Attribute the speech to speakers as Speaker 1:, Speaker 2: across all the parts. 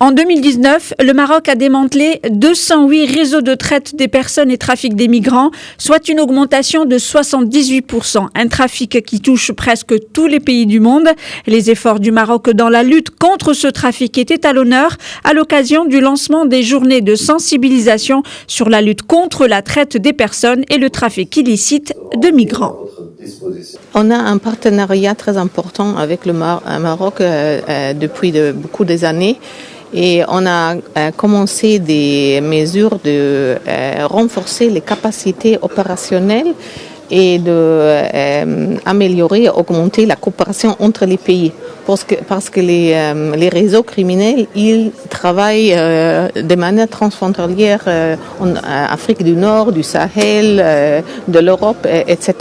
Speaker 1: En 2019, le Maroc a démantelé 208 réseaux de traite des personnes et trafic des migrants, soit une augmentation de 78%. Un trafic qui touche presque tous les pays du monde. Les efforts du Maroc dans la lutte contre ce trafic étaient à l'honneur à l'occasion du lancement des journées de sensibilisation sur la lutte contre la traite des personnes et le trafic illicite de migrants.
Speaker 2: On a un partenariat très important avec le Maroc depuis beaucoup des années. Et on a commencé des mesures de renforcer les capacités opérationnelles et d'améliorer, augmenter la coopération entre les pays. Parce que les réseaux criminels, ils travaillent de manière transfrontalière en Afrique du Nord, du Sahel, de l'Europe, etc.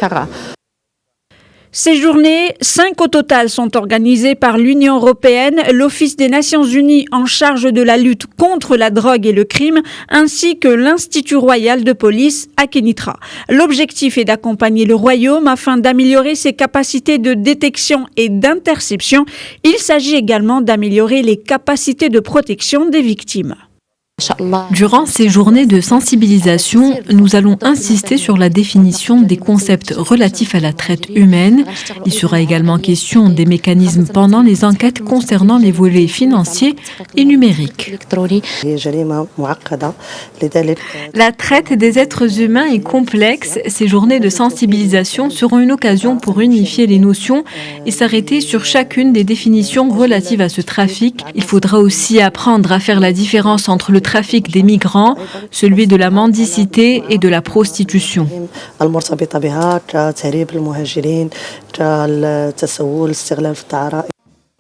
Speaker 1: Ces journées, 5 au total, sont organisées par l'Union européenne, l'Office des Nations Unies en charge de la lutte contre la drogue et le crime, ainsi que l'Institut royal de police à Kénitra. L'objectif est d'accompagner le royaume afin d'améliorer ses capacités de détection et d'interception. Il s'agit également d'améliorer les capacités de protection des victimes.
Speaker 3: Durant ces journées de sensibilisation, nous allons insister sur la définition des concepts relatifs à la traite humaine. Il sera également question des mécanismes pendant les enquêtes concernant les volets financiers et numériques. La traite des êtres humains est complexe. Ces journées de sensibilisation seront une occasion pour unifier les notions et s'arrêter sur chacune des définitions relatives à ce trafic. Il faudra aussi apprendre à faire la différence entre le trafic des migrants, celui de la mendicité et de la prostitution.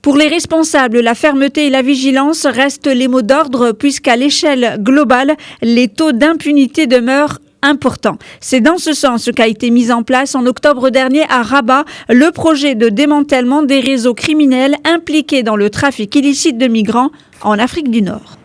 Speaker 1: Pour les responsables, la fermeté et la vigilance restent les mots d'ordre puisqu'à l'échelle globale, les taux d'impunité demeurent important. C'est dans ce sens qu'a été mis en place en octobre dernier à Rabat le projet de démantèlement des réseaux criminels impliqués dans le trafic illicite de migrants en Afrique du Nord.